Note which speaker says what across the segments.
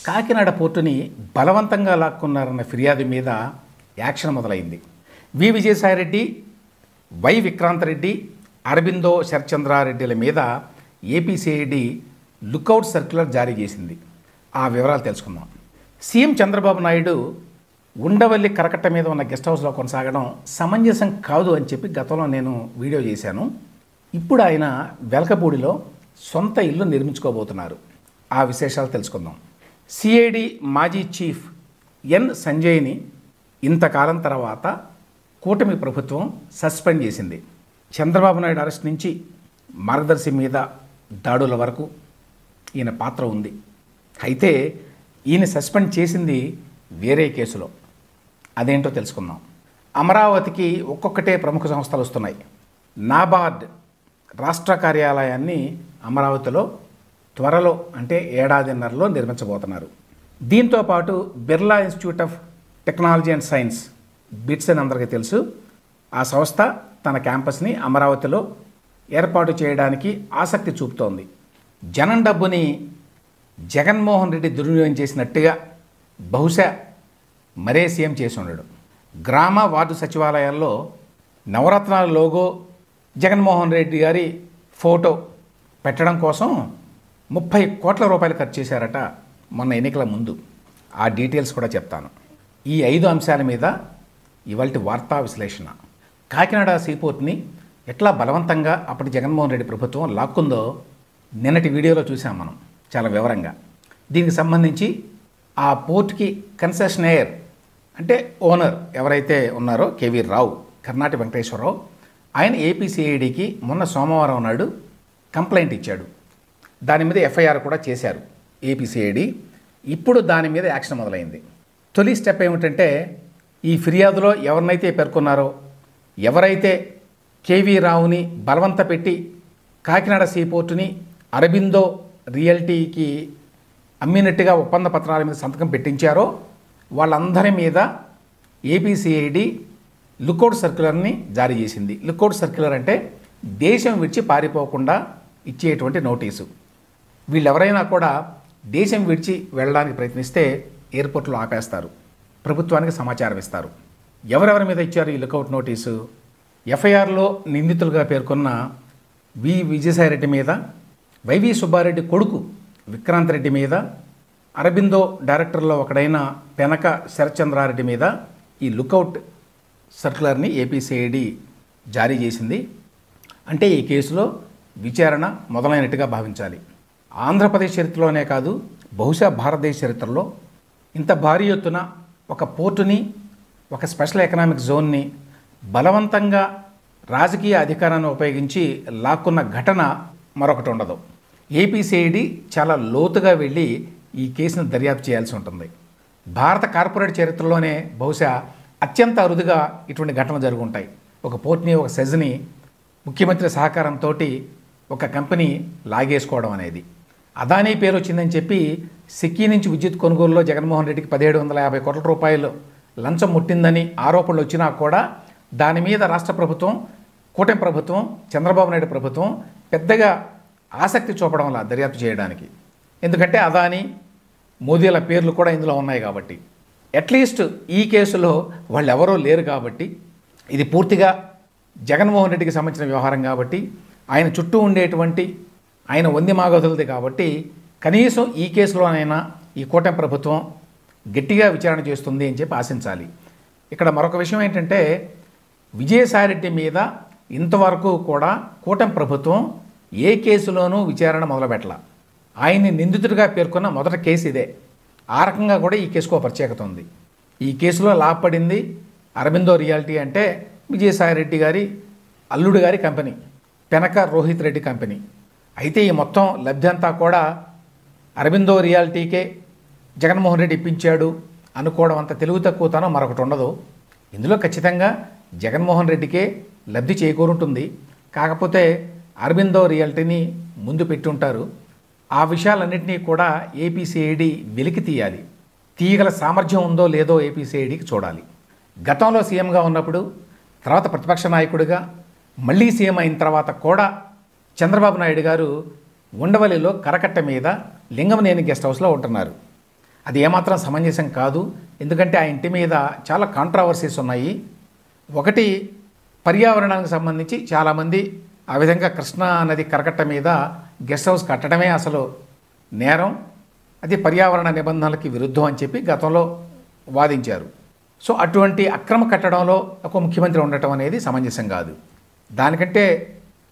Speaker 1: కాకినాడ పోర్టుని బలవంతంగా లాక్కున్నారన్న ఫిర్యాదు మీద యాక్షన్ మొదలైంది. వి విజయసాయిరెడ్డి, వై విక్రాంతరెడ్డి, అరబిందో శరత్చంద్రారెడ్డిల మీద ఏపీసీఐడి లుకౌట్ సర్క్యులర్ జారీ చేసింది. ఆ వివరాలు తెలుసుకుందాం. సీఎం చంద్రబాబు నాయుడు ఉండవల్లి కరకట్ట మీద ఉన్న గెస్ట్ హౌస్లో కొనసాగడం సమంజసం కాదు అని చెప్పి గతంలో నేను వీడియో చేశాను. ఇప్పుడు ఆయన వెలకపూడిలో సొంత ఇల్లు నిర్మించుకోబోతున్నారు. ఆ విశేషాలు తెలుసుకుందాం. సిఐడి మాజీ చీఫ్ ఎన్ సంజయ్ని ఇంతకాలం తర్వాత కూటమి ప్రభుత్వం సస్పెండ్ చేసింది. చంద్రబాబు నాయుడు అరెస్ట్ నుంచి మార్గదర్శి మీద దాడుల వరకు ఈయన పాత్ర ఉంది. అయితే ఈయన సస్పెండ్ చేసింది వేరే కేసులో. అదేంటో తెలుసుకుందాం. అమరావతికి ఒక్కొక్కటే ప్రముఖ సంస్థలు వస్తున్నాయి. నాబార్డ్ రాష్ట్ర కార్యాలయాన్ని అమరావతిలో త్వరలో అంటే ఏడాదిన్నరలో నిర్మించబోతున్నారు. దీంతోపాటు Birla institute of technology and science, bits అని అందరికీ తెలుసు. ఆ సంస్థ తన క్యాంపస్ని అమరావతిలో ఏర్పాటు చేయడానికి ఆసక్తి చూపుతోంది. జనం డబ్బుని జగన్మోహన్ రెడ్డి దుర్వినియోగం చేసినట్టుగా బహుశా మరే సీఎం చేసి ఉండడు. గ్రామ వార్డు సచివాలయాల్లో నవరత్నాల లోగో, జగన్మోహన్ రెడ్డి గారి ఫోటో పెట్టడం కోసం 30 కోట్ల రూపాయలు ఖర్చు చేశారట మొన్న ఎన్నికల ముందు. ఆ డీటెయిల్స్ కూడా చెప్తాను. ఈ 5 అంశాల మీద ఇవాల్టి వార్తా విశ్లేషణ. కాకినాడ సీపోర్ట్ని ఎట్లా బలవంతంగా అప్పటి జగన్మోహన్ రెడ్డి ప్రభుత్వం లాక్కుందో నిన్నటి వీడియోలో చూసాం మనం చాలా వివరంగా. దీనికి సంబంధించి ఆ పోర్ట్కి కన్సెషనయర్ అంటే ఓనర్ ఎవరైతే ఉన్నారో కేవీ రావు, కర్ణాటి వెంకటేశ్వరరావు, ఆయన ఏపీసీఐడికి మొన్న సోమవారం నాడు కంప్లైంట్ ఇచ్చాడు. దాని మీద ఎఫ్ఐఆర్ కూడా చేశారు ఏపీసీఐడి. ఇప్పుడు దాని మీద యాక్షన్ మొదలైంది. తొలి స్టెప్ ఏమిటంటే ఈ ఫిర్యాదులో ఎవరినైతే పేర్కొన్నారో, ఎవరైతే కేవీ రావుని బలవంత పెట్టి కాకినాడ సీపోర్టుని అరబిందో రియల్టీకి అమ్మినట్టుగా ఒప్పంద పత్రాల మీద సంతకం పెట్టించారో వాళ్ళందరి మీద ఏపీసీఐడి లుకౌట్ సర్క్యులర్ని జారీ చేసింది. లుకౌట్ సర్క్యులర్ అంటే దేశం విడిచి పారిపోకుండా ఇచ్చేటువంటి నోటీసు. వీళ్ళెవరైనా కూడా దేశం విడిచి వెళ్ళడానికి ప్రయత్నిస్తే ఎయిర్పోర్ట్లో ఆపేస్తారు, ప్రభుత్వానికి సమాచారం ఇస్తారు. ఎవరెవరి మీద ఇచ్చారు ఈ లుకౌట్ నోటీసు? ఎఫ్ఐఆర్లో నిందితులుగా పేర్కొన్న వి విజయసాయిరెడ్డి మీద, వైవి సుబ్బారెడ్డి కొడుకు విక్రాంత్ రెడ్డి మీద, అరబిందో డైరెక్టర్లో ఒకడైన పెనక శరత్చంద్రారెడ్డి మీద ఈ లుకౌట్ సర్క్యులర్ని ఏపీసీఐడి జారీ చేసింది. అంటే ఈ కేసులో విచారణ మొదలైనట్టుగా భావించాలి. ఆంధ్రప్రదేశ్ చరిత్రలోనే కాదు, బహుశా భారతదేశ చరిత్రలో ఇంత భారీ ఎత్తున ఒక పోర్టుని, ఒక స్పెషల్ ఎకనామిక్ జోన్ని బలవంతంగా రాజకీయ అధికారాన్ని ఉపయోగించి లాక్కున్న ఘటన మరొకటి ఉండదు. ఏపీసీఐడి చాలా లోతుగా వెళ్ళి ఈ కేసును దర్యాప్తు చేయాల్సి ఉంటుంది. భారత కార్పొరేట్ చరిత్రలోనే బహుశా అత్యంత అరుదుగా ఇటువంటి ఘటనలు జరుగుంటాయి. ఒక పోర్ట్ని, ఒక సెజ్ని ముఖ్యమంత్రి సహకారంతో ఒక కంపెనీ లాగేసుకోవడం అనేది. అదానీ పేరు వచ్చిందని చెప్పి సిక్కీ నుంచి విద్యుత్ కొనుగోలులో జగన్మోహన్ రెడ్డికి 1750 కోట్ల రూపాయలు లంచం ముట్టిందని ఆరోపణలు వచ్చినా కూడా దాని మీద రాష్ట్ర ప్రభుత్వం, కూటమి ప్రభుత్వం, చంద్రబాబు నాయుడు ప్రభుత్వం పెద్దగా ఆసక్తి చూపడం వల్ల దర్యాప్తు చేయడానికి. ఎందుకంటే అదానీ, మోదీల పేర్లు కూడా ఇందులో ఉన్నాయి కాబట్టి. అట్లీస్ట్ ఈ కేసులో వాళ్ళు ఎవరో లేరు కాబట్టి, ఇది పూర్తిగా జగన్మోహన్ రెడ్డికి సంబంధించిన వ్యవహారం కాబట్టి, ఆయన చుట్టూ ఉండేటువంటి ఆయన వంది మాగదులది కాబట్టి కనీసం ఈ కేసులోనైనా ఈ కూటమి ప్రభుత్వం గట్టిగా విచారణ చేస్తుంది అని చెప్పి ఆశించాలి. ఇక్కడ మరొక విషయం ఏంటంటే విజయసాయిరెడ్డి మీద ఇంతవరకు కూడా కూటమి ప్రభుత్వం ఏ కేసులోనూ విచారణ మొదలుపెట్టల. ఆయన్ని నిందితుడిగా పేర్కొన్న మొదటి కేసు ఇదే. ఆ రకంగా కూడా ఈ కేసుకు ఒక ప్రత్యేకత ఉంది. ఈ కేసులో లాభపడింది అరబిందో రియాలిటీ అంటే విజయసాయిరెడ్డి గారి అల్లుడు గారి కంపెనీ, పెనక రోహిత్ రెడ్డి కంపెనీ. అయితే ఈ మొత్తం లబ్ధి అంతా కూడా అరబిందో రియాలిటీకే జగన్మోహన్ రెడ్డి ఇప్పించాడు అనుకోవడం అంత తెలుగు తక్కువతనం మరొకటి ఉండదు. ఇందులో ఖచ్చితంగా జగన్మోహన్ రెడ్డికే లబ్ధి చేకూరుంటుంది. కాకపోతే అరబిందో రియాలిటీని ముందు పెట్టుంటారు. ఆ విషయాలన్నింటినీ కూడా ఏపీసీఐడి వెలికి తీయాలి. తీయగల సామర్థ్యం ఉందో లేదో ఏపీసీఐడికి చూడాలి. గతంలో సీఎంగా ఉన్నప్పుడు, తర్వాత ప్రతిపక్ష నాయకుడిగా, మళ్ళీ సీఎం అయిన తర్వాత కూడా చంద్రబాబు నాయుడు గారు ఉండవల్లిలో కరకట్ట మీద లింగమనేని గెస్ట్ హౌస్లో ఉంటున్నారు. అది ఏమాత్రం సమంజసం కాదు. ఎందుకంటే ఆ ఇంటి మీద చాలా కాంట్రావర్సీస్ ఉన్నాయి. ఒకటి, పర్యావరణానికి సంబంధించి చాలామంది ఆ విధంగా కృష్ణా నది కరకట్ట మీద గెస్ట్ హౌస్ కట్టడమే అసలు నేరం, అది పర్యావరణ నిబంధనలకి విరుద్ధం అని చెప్పి గతంలో వాదించారు. సో అటువంటి అక్రమ కట్టడంలో ఒక ముఖ్యమంత్రి ఉండటం అనేది సమంజసం కాదు. దానికంటే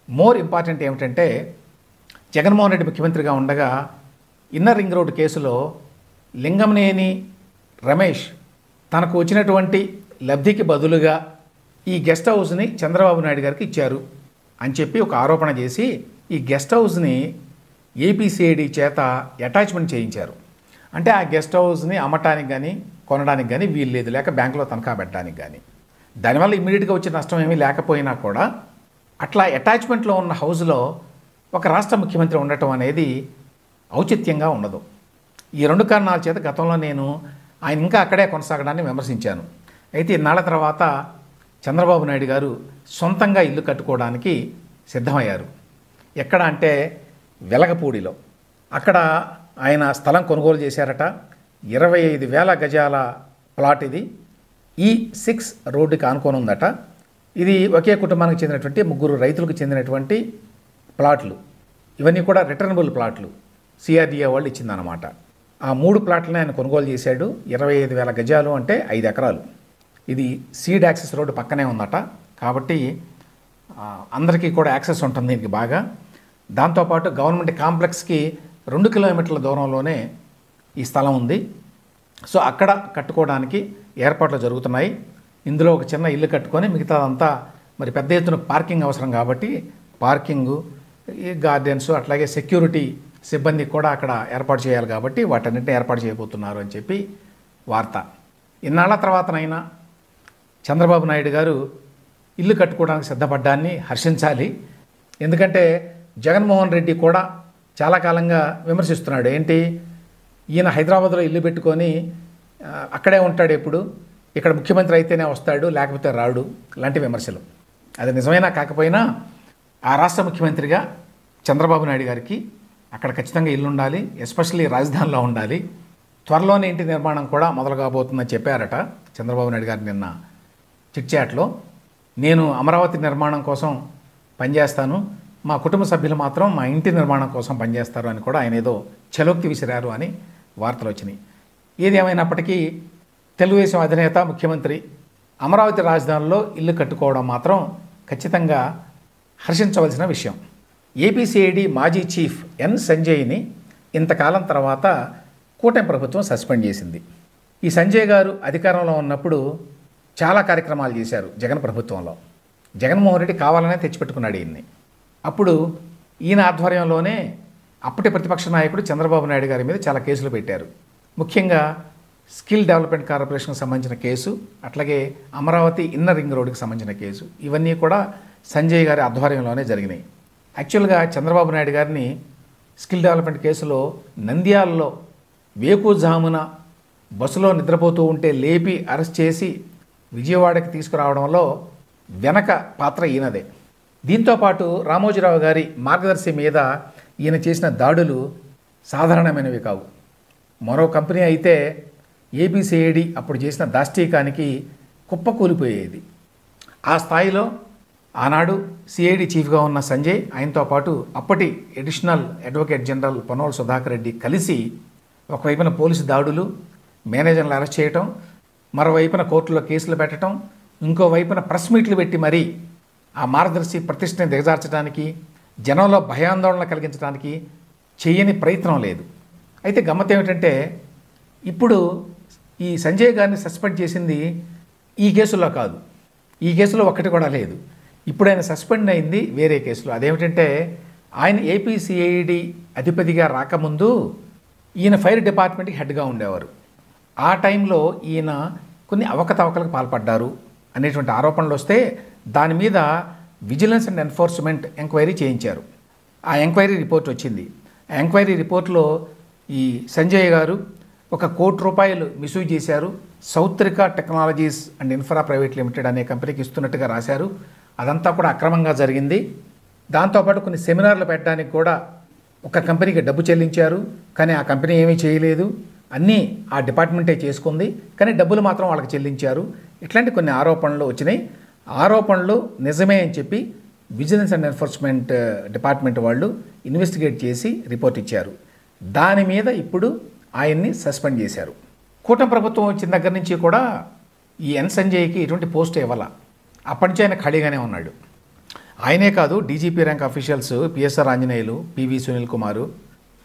Speaker 1: మోర్ ఇంపార్టెంట్ ఏమిటంటే, జగన్మోహన్ రెడ్డి ముఖ్యమంత్రిగా ఉండగా ఇన్నర్ రింగ్ రోడ్డు కేసులో లింగంనేని రమేష్ తనకు వచ్చినటువంటి లబ్ధికి బదులుగా ఈ గెస్ట్ హౌస్ని చంద్రబాబు నాయుడు గారికి ఇచ్చారు అని చెప్పి ఒక ఆరోపణ చేసి ఈ గెస్ట్ హౌస్ని ఏపీసీఐడి చేత అటాచ్మెంట్ చేయించారు. అంటే ఆ గెస్ట్ హౌస్ని అమ్మటానికి కానీ కొనడానికి కానీ వీలు లేదు, లేక బ్యాంకులో తనఖా పెట్టడానికి కానీ. దానివల్ల ఇమ్మీడియట్గా వచ్చే నష్టం ఏమీ లేకపోయినా కూడా అట్లా అటాచ్మెంట్లో ఉన్న హౌస్లో ఒక రాష్ట్ర ముఖ్యమంత్రి ఉండటం అనేది ఔచిత్యంగా ఉండదు. ఈ రెండు కారణాల చేత గతంలో నేను ఆయన ఇంకా అక్కడే కొనసాగడాన్ని విమర్శించాను. అయితే ఇన్నాళ్ల తర్వాత చంద్రబాబు నాయుడు గారు సొంతంగా ఇల్లు కట్టుకోవడానికి సిద్ధమయ్యారు. ఎక్కడ అంటే వెలగపూడిలో. అక్కడ ఆయన స్థలం కొనుగోలు చేశారట. 25,000 గజాల ప్లాట్ ఇది. E6 రోడ్డుకి ఆనుకొని ఉందట. ఇది ఒకే కుటుంబానికి చెందినటువంటి 3 రైతులకు చెందినటువంటి ప్లాట్లు. ఇవన్నీ కూడా రిటర్నబుల్ ప్లాట్లు, సిఆర్డీఏ వాళ్ళు ఇచ్చిందన్నమాట. ఆ 3 ప్లాట్లని ఆయన కొనుగోలు చేశాడు. 25,000 గజాలు అంటే 5 ఎకరాలు. ఇది సీడ్ యాక్సెస్ రోడ్డు పక్కనే ఉందట. కాబట్టి అందరికీ కూడా యాక్సెస్ ఉంటుంది దీనికి బాగా. దాంతోపాటు గవర్నమెంట్ కాంప్లెక్స్కి 2 కిలోమీటర్ల దూరంలోనే ఈ స్థలం ఉంది. సో అక్కడ కట్టుకోవడానికి ఏర్పాట్లు జరుగుతున్నాయి. ఇందులో ఒక చిన్న ఇల్లు కట్టుకొని మిగతాదంతా మరి పెద్ద ఎత్తున పార్కింగ్ అవసరం కాబట్టి పార్కింగు, ఈ గార్డెన్స్, అట్లాగే సెక్యూరిటీ సిబ్బంది కూడా అక్కడ ఏర్పాటు చేయాలి కాబట్టి వాటన్నింటినీ ఏర్పాటు చేయబోతున్నారు అని చెప్పి వార్త. ఇన్నాళ్ల తర్వాతనైనా చంద్రబాబు నాయుడు గారు ఇల్లు కట్టుకోవడానికి సిద్ధపడ్డాన్ని హర్షించాలి. ఎందుకంటే జగన్మోహన్ రెడ్డి కూడా చాలా కాలంగా విమర్శిస్తున్నాడు. ఏంటి, ఈయన హైదరాబాద్లో ఇల్లు పెట్టుకొని అక్కడే ఉంటాడు, ఎప్పుడు ఇక్కడ ముఖ్యమంత్రి అయితేనే వస్తాడు, లేకపోతే రాడు లాంటి విమర్శలు. అది నిజమైనా కాకపోయినా ఆ రాష్ట్ర ముఖ్యమంత్రిగా చంద్రబాబు నాయుడు గారికి అక్కడ ఖచ్చితంగా ఇల్లు ఉండాలి, ఎస్పెషల్లీ రాజధానిలో ఉండాలి. త్వరలోనే ఇంటి నిర్మాణం కూడా మొదలు కాబోతుందని చెప్పారట చంద్రబాబు నాయుడు గారు నిన్న చిట్చాట్లో. నేను అమరావతి నిర్మాణం కోసం పనిచేస్తాను, మా కుటుంబ సభ్యులు మాత్రం మా ఇంటి నిర్మాణం కోసం పనిచేస్తారు అని కూడా ఆయన ఏదో చలోక్తి విసిరారు అని వార్తలు వచ్చినాయి. ఏది ఏమైనప్పటికీ తెలుగుదేశం అధినేత ముఖ్యమంత్రి అమరావతి రాజధానిలో ఇల్లు కట్టుకోవడం మాత్రం ఖచ్చితంగా హర్షించవలసిన విషయం. ఏపీసీఐడి మాజీ చీఫ్ ఎన్ సంజయ్ని ఇంతకాలం తర్వాత కూటమి ప్రభుత్వం సస్పెండ్ చేసింది. ఈ సంజయ్ గారు అధికారంలో ఉన్నప్పుడు చాలా కార్యక్రమాలు చేశారు జగన్ ప్రభుత్వంలో. జగన్మోహన్ రెడ్డి కావాలనే తెచ్చిపెట్టుకున్నాడు ఈయన్ని. అప్పుడు ఈయన ఆధ్వర్యంలోనే అప్పటి ప్రతిపక్ష నాయకుడు చంద్రబాబు నాయుడు గారి మీద చాలా కేసులు పెట్టారు. ముఖ్యంగా స్కిల్ డెవలప్మెంట్ కార్పొరేషన్కి సంబంధించిన కేసు, అట్లాగే అమరావతి ఇన్నర్ రింగ్ రోడ్డుకి సంబంధించిన కేసు, ఇవన్నీ కూడా సంజయ్ గారి ఆధ్వర్యంలోనే జరిగినాయి. యాక్చువల్గా చంద్రబాబు నాయుడు గారిని స్కిల్ డెవలప్మెంట్ కేసులో నంద్యాలలో వేకుజామున బస్సులో నిద్రపోతూ ఉంటే లేపి అరెస్ట్ చేసి విజయవాడకి తీసుకురావడంలో వెనక పాత్ర ఈయనదే. దీంతోపాటు రామోజీరావు గారి మార్గదర్శి మీద ఈయన చేసిన దాడులు సాధారణమైనవి కావు. మరో కంపెనీ అయితే ఏపీసీఐడి అప్పుడు చేసిన దాష్టీకానికి కుప్పకూలిపోయేది. ఆ స్థాయిలో ఆనాడు సిఐడి చీఫ్గా ఉన్న సంజయ్, ఆయనతో పాటు అప్పటి additional advocate general Ponnolu Sudhakar Reddy కలిసి ఒకవైపున పోలీసు దాడులు, మేనేజర్లు అరెస్ట్ చేయటం, మరోవైపున కోర్టులో కేసులు పెట్టడం, ఇంకోవైపున ప్రెస్ మీట్లు పెట్టి మరీ ఆ మార్గదర్శి ప్రతిష్టని దిగజార్చడానికి, జనంలో భయాందోళన కలిగించడానికి చేయని ప్రయత్నం లేదు. అయితే గమ్మత్ ఏమిటంటే, ఇప్పుడు ఈ సంజయ్ గారిని సస్పెండ్ చేసింది ఈ కేసులో కాదు, ఈ కేసులో ఒక్కటి కూడా లేదు. ఇప్పుడు ఆయన సస్పెండ్ అయింది వేరే కేసులో. అదేమిటంటే, ఆయన ఏపీసీఐడి అధిపతిగా రాకముందు ఈయన ఫైర్ డిపార్ట్మెంట్కి హెడ్గా ఉండేవారు. ఆ టైంలో ఈయన కొన్ని అవకతవకలకు పాల్పడ్డారు అనేటువంటి ఆరోపణలు వస్తే దాని మీద విజిలెన్స్ అండ్ ఎన్ఫోర్స్మెంట్ ఎంక్వైరీ చేయించారు. ఆ ఎంక్వైరీ రిపోర్ట్ వచ్చింది. ఆ ఎంక్వైరీ రిపోర్ట్లో ఈ సంజయ్ గారు ₹1 కోటి మిస్యూజ్ చేశారు, Sautrika technologies and infra private limited అనే కంపెనీకి ఇస్తున్నట్టుగా రాశారు. అదంతా కూడా అక్రమంగా జరిగింది. దాంతోపాటు కొన్ని సెమినార్లు పెట్టడానికి కూడా ఒక కంపెనీకి డబ్బు చెల్లించారు, కానీ ఆ కంపెనీ ఏమీ చేయలేదు. అన్నీ ఆ డిపార్ట్మెంటే చేసుకుంది, కానీ డబ్బులు మాత్రం వాళ్ళకి చెల్లించారు. ఇట్లాంటి కొన్ని ఆరోపణలు వచ్చినాయి. ఆరోపణలు నిజమే అని చెప్పి విజిలెన్స్ అండ్ ఎన్ఫోర్స్మెంట్ డిపార్ట్మెంట్ వాళ్ళు ఇన్వెస్టిగేట్ చేసి రిపోర్ట్ ఇచ్చారు. దాని మీద ఇప్పుడు ఆయన్ని సస్పెండ్ చేశారు. కూటమి ప్రభుత్వం వచ్చిన దగ్గర నుంచి కూడా ఈ ఎన్ సంజయ్కి ఎటువంటి పోస్ట్ ఇవ్వాల. అప్పటి నుంచి ఆయన ఖాళీగానే ఉన్నాడు. ఆయనే కాదు, DGP rank officials PSR Anjaneyulu, PV Sunil Kumar,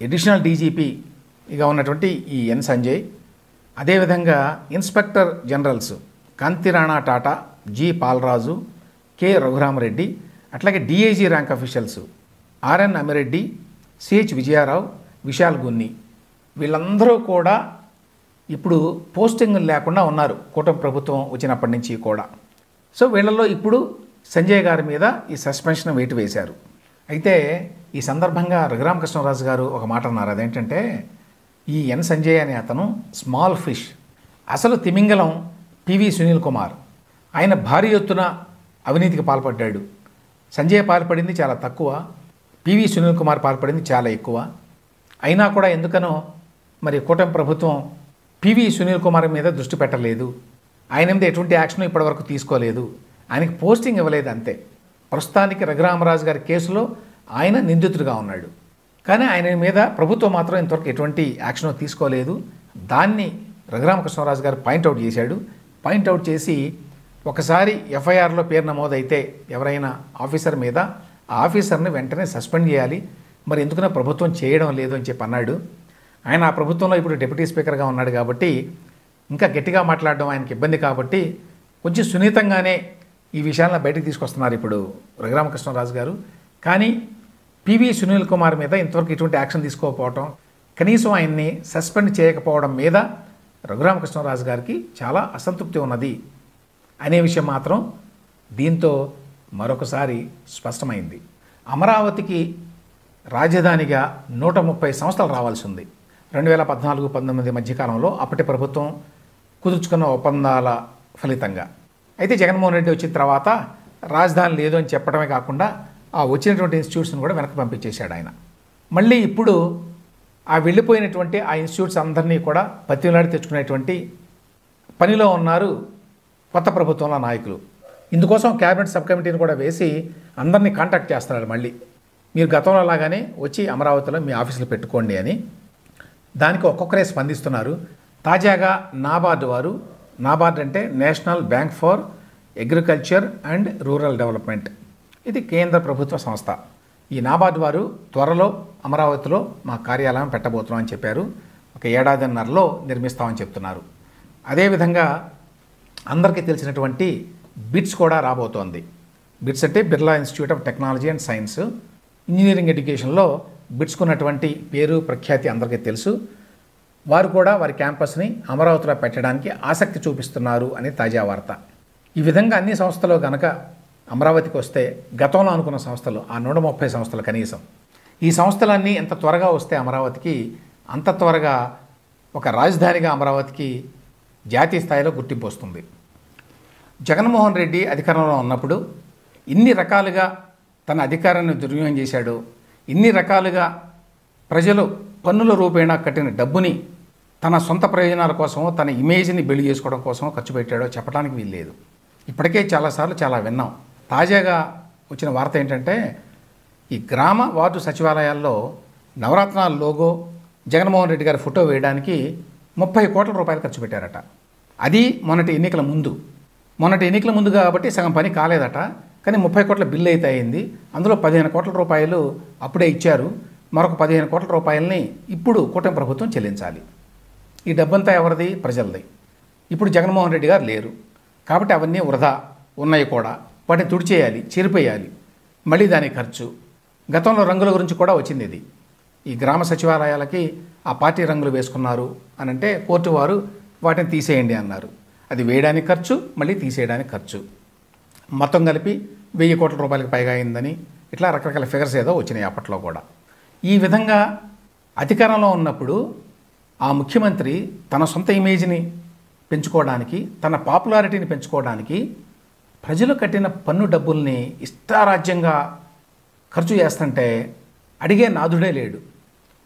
Speaker 1: additional డీజీపీగా ఉన్నటువంటి ఈ ఎన్ సంజయ్, అదేవిధంగా inspector generals Kanthi Rana Tata, G Palaraju, K Raghurama Reddy, అట్లాగే DIG rank officials RN Amireddy, CH Vijaya Rao, Vishal Gunni, వీళ్ళందరూ కూడా ఇప్పుడు పోస్టింగ్ లేకుండా ఉన్నారు కూటమి ప్రభుత్వం వచ్చినప్పటి నుంచి కూడా. సో వీళ్ళల్లో ఇప్పుడు సంజయ్ గారి మీద ఈ సస్పెన్షన్ వేటు వేశారు. అయితే ఈ సందర్భంగా రఘురామకృష్ణరాజు గారు ఒక మాట అన్నారు. అదేంటంటే, ఈ ఎన్ సంజయ్ అనే అతను స్మాల్ ఫిష్, అసలు తిమింగలం పివి సునీల్ కుమార్. ఆయన భారీ ఎత్తున అవినీతికి పాల్పడ్డాడు. సంజయ్ పాల్పడింది చాలా తక్కువ, పివి సునీల్ కుమార్ పాల్పడింది చాలా ఎక్కువ. అయినా కూడా ఎందుకనో మరి కూటమి ప్రభుత్వం పివి సునీల్ కుమార్ మీద దృష్టి పెట్టలేదు. ఆయన మీద ఎటువంటి యాక్షన్ ఇప్పటివరకు తీసుకోలేదు. ఆయనకి పోస్టింగ్ ఇవ్వలేదు అంతే. ప్రస్తుతానికి రఘురామరాజు గారి కేసులో ఆయన నిందితుడిగా ఉన్నాడు, కానీ ఆయన మీద ప్రభుత్వం మాత్రం ఇంతవరకు ఎటువంటి యాక్షన్ తీసుకోలేదు. దాన్ని రఘురామకృష్ణరాజు గారు పాయింట్అవుట్ చేశాడు. పాయింట్అవుట్ చేసి ఒకసారి ఎఫ్ఐఆర్లో పేరు నమోదైతే ఎవరైనా ఆఫీసర్ మీద, ఆ ఆఫీసర్ని వెంటనే సస్పెండ్ చేయాలి. మరి ఎందుకన్నా ప్రభుత్వం చేయడం లేదు అని చెప్పి అన్నాడు. ఆయన ఆ ప్రభుత్వంలో ఇప్పుడు డిప్యూటీ స్పీకర్గా ఉన్నాడు కాబట్టి ఇంకా గట్టిగా మాట్లాడడం ఆయనకి ఇబ్బంది కాబట్టి కొంచెం సున్నితంగానే ఈ విషయాలను బయటకు తీసుకొస్తున్నారు ఇప్పుడు రఘురామకృష్ణరాజు గారు. కానీ పివి సునీల్ కుమార్ మీద ఇంతవరకు ఎటువంటి యాక్షన్ తీసుకోకపోవడం, కనీసం ఆయన్ని సస్పెండ్ చేయకపోవడం మీద రఘురామకృష్ణరాజు గారికి చాలా అసంతృప్తి ఉన్నది అనే విషయం మాత్రం దీంతో మరొకసారి స్పష్టమైంది. అమరావతికి రాజధానిగా 130 సంస్థలు రావాల్సి ఉంది. 2014-19 మధ్యకాలంలో అప్పటి ప్రభుత్వం కుదుర్చుకున్న ఒప్పందాల ఫలితంగా. అయితే జగన్మోహన్ రెడ్డి వచ్చిన తర్వాత రాజధాని లేదు అని చెప్పడమే కాకుండా ఆ వచ్చినటువంటి ఇన్స్టిట్యూట్స్ని కూడా వెనక్కి పంపించేశాడు ఆయన. మళ్ళీ ఇప్పుడు ఆ వెళ్ళిపోయినటువంటి ఆ ఇన్స్టిట్యూట్స్ అందరినీ కూడా పత్తిలాడి తెచ్చుకునేటువంటి పనిలో ఉన్నారు కొత్త ప్రభుత్వంలో నాయకులు. ఇందుకోసం క్యాబినెట్ సబ్ కమిటీని కూడా వేసి అందరినీ కాంటాక్ట్ చేస్తున్నారు. మళ్ళీ మీరు గతంలో లాగానే వచ్చి అమరావతిలో మీ ఆఫీసులు పెట్టుకోండి అని. దానికి ఒక్కొక్కరే స్పందిస్తున్నారు. తాజాగా నాబార్డు వారు, నాబార్డ్ అంటే national bank for agriculture and rural development, ఇది కేంద్ర ప్రభుత్వ సంస్థ. ఈ నాబార్డు వారు త్వరలో అమరావతిలో మా కార్యాలయం పెట్టబోతున్నాం అని చెప్పారు. ఒక ఏడాదిన్నరలో నిర్మిస్తామని చెప్తున్నారు. అదేవిధంగా అందరికీ తెలిసినటువంటి బిట్స్ కూడా రాబోతోంది. బిట్స్ అంటే Birla institute of technology and science. Engineering ఎడ్యుకేషన్లో బిట్స్కు ఉన్నటువంటి పేరు ప్రఖ్యాతి అందరికీ తెలుసు. వారు కూడా వారి క్యాంపస్ని అమరావతిలో పెట్టడానికి ఆసక్తి చూపిస్తున్నారు అని తాజా వార్త. ఈ విధంగా అన్ని సంస్థలు కనుక అమరావతికి వస్తే, గతంలో అనుకున్న సంస్థలు ఆ 130 సంస్థలు కనీసం, ఈ సంస్థలన్నీ ఎంత త్వరగా వస్తే అమరావతికి అంత త్వరగా ఒక రాజధానిగా అమరావతికి జాతీయ స్థాయిలో గుర్తింపు వస్తుంది. జగన్మోహన్ రెడ్డి అధికారంలో ఉన్నప్పుడు ఇన్ని రకాలుగా తన అధికారాన్ని దుర్వినియోగం చేశాడు, ఇన్ని రకాలుగా ప్రజలు పన్నుల రూపేణా కట్టిన డబ్బుని తన సొంత ప్రయోజనాల కోసమో తన ఇమేజ్ని బిల్డ్ చేసుకోవడం కోసమో ఖర్చు పెట్టాడో చెప్పడానికి వీల్లేదు. ఇప్పటికే చాలాసార్లు చాలా విన్నాం. తాజాగా వచ్చిన వార్త ఏంటంటే, ఈ గ్రామ వార్డు సచివాలయాల్లో నవరత్నాల లోగో, జగన్మోహన్ రెడ్డి గారి ఫోటో వేయడానికి 30 కోట్ల రూపాయలు ఖర్చు పెట్టారట. అది మొన్నటి ఎన్నికల ముందు కాబట్టి సగం పని కాలేదట. కానీ 30 కోట్ల బిల్లు అయితే అయింది. అందులో 15 కోట్ల రూపాయలు అప్పుడే ఇచ్చారు. మరొక 15 కోట్ల రూపాయలని ఇప్పుడు కూటమి ప్రభుత్వం చెల్లించాలి. ఈ డబ్బంతా ఎవరిది? ప్రజలది. ఇప్పుడు జగన్మోహన్ రెడ్డి గారు లేరు కాబట్టి అవన్నీ వృధా ఉన్నాయి కూడా. వాటిని తుడిచేయాలి, చెరిపేయాలి. మళ్ళీ దానికి ఖర్చు. గతంలో రంగుల గురించి కూడా వచ్చింది ఇది. ఈ గ్రామ సచివాలయాలకి ఆ పార్టీ రంగులు వేసుకున్నారు అని అంటే కోర్టు వారు వాటిని తీసేయండి అన్నారు. అది వేయడానికి ఖర్చు, మళ్ళీ తీసేయడానికి ఖర్చు. మొత్తం కలిపి 1000 కోట్ల రూపాయలకు పైగా అయిందని ఇట్లా రకరకాల ఫిగర్స్ ఏదో వచ్చినాయి అప్పట్లో కూడా. ఈ విధంగా అధికారంలో ఉన్నప్పుడు ఆ ముఖ్యమంత్రి తన సొంత ఇమేజ్ని పెంచుకోవడానికి, తన పాపులారిటీని పెంచుకోవడానికి ప్రజలు కట్టిన పన్ను డబ్బుల్ని ఇష్టారాజ్యంగా ఖర్చు చేస్తుంటే అడిగే నాథుడే లేడు.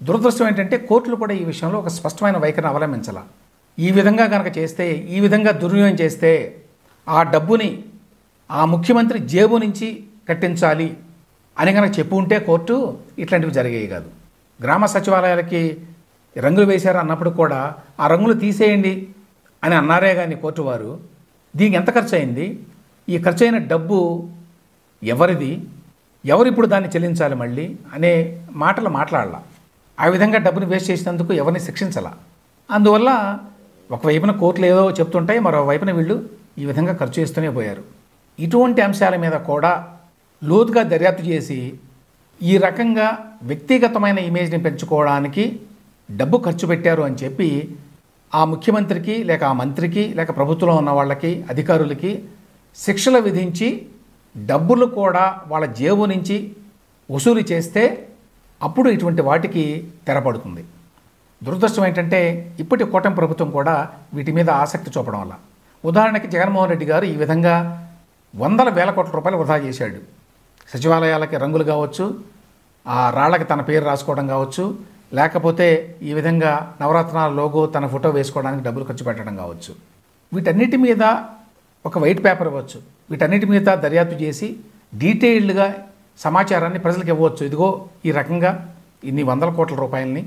Speaker 1: దురదృష్టం ఏంటంటే కోర్టులు కూడా ఈ విషయంలో ఒక స్పష్టమైన వైఖరిని అవలంబించాల. ఈ విధంగా కనుక చేస్తే, ఈ విధంగా దుర్వినియోగం చేస్తే ఆ డబ్బుని ఆ ముఖ్యమంత్రి జేబు నుంచి కట్టించాలి అని కనుక చెప్పు ఉంటే కోర్టు ఇట్లాంటివి జరిగేవి కాదు. గ్రామ సచివాలయాలకి రంగులు వేశారు అన్నప్పుడు కూడా ఆ రంగులు తీసేయండి అని అన్నారే కానీ కోర్టు వారు దీనికి ఎంత ఖర్చు అయింది, ఈ ఖర్చు అయిన డబ్బు ఎవరిది, ఎవరు ఇప్పుడు దాన్ని చెల్లించాలి మళ్ళీ అనే మాటలు మాట్లాడాల. ఆ విధంగా డబ్బుని వేస్ట్ చేసినందుకు ఎవరిని శిక్షించాల. అందువల్ల ఒకవైపున కోర్టులు ఏదో చెప్తుంటాయి, మరోవైపున వీళ్ళు ఈ విధంగా ఖర్చు చేస్తూనే పోయారు. ఇటువంటి అంశాల మీద కూడా లోతుగా దర్యాప్తు చేసి ఈ రకంగా వ్యక్తిగతమైన ఇమేజ్ని పెంచుకోవడానికి డబ్బు ఖర్చు పెట్టారు అని చెప్పి ఆ ముఖ్యమంత్రికి లేక ఆ మంత్రికి లేక ప్రభుత్వంలో ఉన్న వాళ్ళకి అధికారులకి శిక్షలు విధించి డబ్బులు కూడా వాళ్ళ జేబు నుంచి వసూలు చేస్తే అప్పుడు ఇటువంటి వాటికి తెరపడుతుంది. దురదృష్టం ఏంటంటే ఇప్పటి కూటమి ప్రభుత్వం కూడా వీటి మీద ఆసక్తి చూపడం వల్ల, ఉదాహరణకి జగన్మోహన్ రెడ్డి గారు ఈ విధంగా వందల వేల కోట్ల రూపాయలు వృధా చేశాడు. సచివాలయాలకి రంగులు కావచ్చు, ఆ రాళ్ళకి తన పేరు రాసుకోవడం కావచ్చు, లేకపోతే ఈ విధంగా నవరత్నాల లోగో తన ఫోటో వేసుకోవడానికి డబ్బులు ఖర్చు పెట్టడం కావచ్చు. వీటన్నిటి మీద ఒక వైట్ పేపర్ ఇవ్వచ్చు, వీటన్నిటి మీద దర్యాప్తు చేసి డీటెయిల్డ్గా సమాచారాన్ని ప్రజలకు ఇవ్వచ్చు. ఇదిగో ఈ రకంగా ఇన్ని వందల కోట్ల రూపాయలని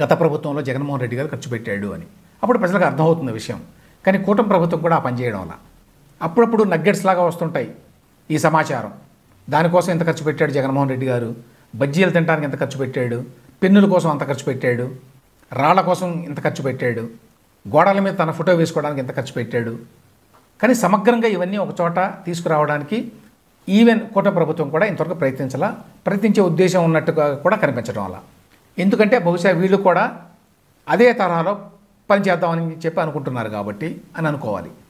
Speaker 1: గత ప్రభుత్వంలో జగన్మోహన్ రెడ్డి గారు ఖర్చు పెట్టాడు అని. అప్పుడు ప్రజలకు అర్థమవుతుంది విషయం. కానీ కూటమి ప్రభుత్వం కూడా ఆ పని చేయడం వల్ల అప్పుడప్పుడు నగ్గెట్స్ లాగా వస్తుంటాయి ఈ సమాచారం. దానికోసం ఎంత ఖర్చు పెట్టాడు జగన్మోహన్ రెడ్డి గారు, బజ్జీలు తినడానికి ఎంత ఖర్చు పెట్టాడు, పెన్నుల కోసం అంత ఖర్చు పెట్టాడు, రాళ్ల కోసం ఇంత ఖర్చు పెట్టాడు, గోడల మీద తన ఫోటో వేసుకోవడానికి ఎంత ఖర్చు పెట్టాడు. కానీ సమగ్రంగా ఇవన్నీ ఒక చోట తీసుకురావడానికి ఈవెన్ కూటమి ప్రభుత్వం కూడా ఇంతవరకు ప్రయత్నించే ఉద్దేశం ఉన్నట్టుగా కూడా కనిపించడం వల్ల. ఎందుకంటే బహుశా వీళ్ళు కూడా అదే తరహాలో పనిచేద్దామని చెప్పి అనుకుంటున్నారు కాబట్టి అని అనుకోవాలి.